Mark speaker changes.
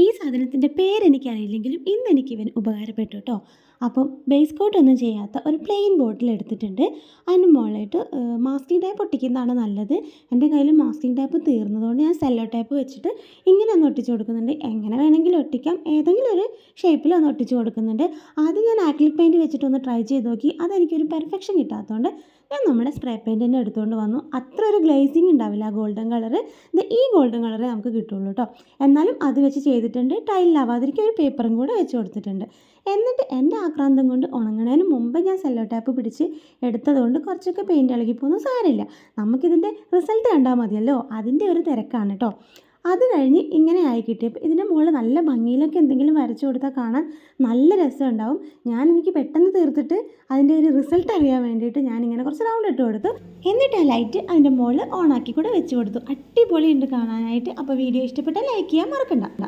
Speaker 1: ഈ സാധനത്തിൻ്റെ പേരെനിക്കറിയില്ലെങ്കിലും ഇന്നെനിക്ക് ഇവൻ ഉപകാരപ്പെട്ടു കേട്ടോ. അപ്പം ബേസ് കോട്ടൊന്നും ചെയ്യാത്ത ഒരു പ്ലെയിൻ ബോട്ടിൽ എടുത്തിട്ടുണ്ട്. അതിന് മുകളിലായിട്ട് മാസ്കിംഗ് ടേപ്പ് ഒട്ടിക്കുന്നതാണ് നല്ലത്. എൻ്റെ കയ്യിൽ മാസ്കിംഗ് ടേപ്പ് തീർന്നതുകൊണ്ട് ഞാൻ സെല്ലോ ടേപ്പ് വെച്ചിട്ട് ഇങ്ങനെ ഒന്ന് ഒട്ടിച്ച് കൊടുക്കുന്നുണ്ട്. എങ്ങനെ വേണമെങ്കിലും ഒട്ടിക്കാം, ഏതെങ്കിലും ഒരു ഷേപ്പിൽ ഒന്ന് ഒട്ടിച്ച് കൊടുക്കുന്നുണ്ട്. ആദ്യം ഞാൻ ആക്രിലിക് പെയിൻറ്റ് വെച്ചിട്ടൊന്ന് ട്രൈ ചെയ്ത് നോക്കി. അതെനിക്കൊരു പെർഫെക്ഷൻ കിട്ടാത്തതുകൊണ്ട് ഞാൻ നമ്മുടെ സ്പ്രേ പെയിൻറ്റ് തന്നെ എടുത്തുകൊണ്ട് വന്നു. അത്ര ഒരു ഗ്ലേസിങ് ഉണ്ടാവില്ല ഗോൾഡൻ കളറ്. ഈ ഗോൾഡൻ കളറേ നമുക്ക് കിട്ടുള്ളൂ കേട്ടോ. എന്നാലും അത് വെച്ച് ചെയ്തിട്ടുണ്ട്. ടൈലിലാവാതിരിക്കും ഒരു പേപ്പറും കൂടെ വെച്ച് കൊടുത്തിട്ടുണ്ട്. എന്നിട്ട് എൻ്റെ ആക്രാന്തം കൊണ്ട് ഉണങ്ങുന്നതിന് മുമ്പ് ഞാൻ സെല്ലോ ടാപ്പ് പിടിച്ച് എടുത്തതുകൊണ്ട് കുറച്ചൊക്കെ പെയിൻറ്റ് ഇളകിപ്പോകുന്നു, സാരമില്ല. നമുക്കിതിൻ്റെ റിസൾട്ട് കണ്ടാൽ മതിയല്ലോ, അതിൻ്റെ ഒരു തിരക്കാണ് കേട്ടോ. അത് കഴിഞ്ഞ് ഇങ്ങനെ ആയി കിട്ടിയപ്പോൾ ഇതിൻ്റെ മുകളിൽ നല്ല ഭംഗിയിലൊക്കെ എന്തെങ്കിലും വരച്ചു കൊടുത്താൽ കാണാൻ നല്ല രസമുണ്ടാവും. എനിക്ക് പെട്ടെന്ന് തീർത്തിട്ട് അതിൻ്റെ ഒരു റിസൾട്ട് അറിയാൻ വേണ്ടിയിട്ട് ഞാനിങ്ങനെ കുറച്ച് റൗണ്ട് ഇട്ട് കൊടുത്തു. എന്നിട്ട് ആ ലൈറ്റ് അതിൻ്റെ മുകളിൽ ഓണാക്കി കൂടെ വെച്ച് കൊടുത്തു. അടിപൊളിയുണ്ട് കാണാനായിട്ട്. അപ്പോൾ വീഡിയോ ഇഷ്ടപ്പെട്ടാൽ ലൈക്ക് ചെയ്യാൻ മറക്കണ്ട.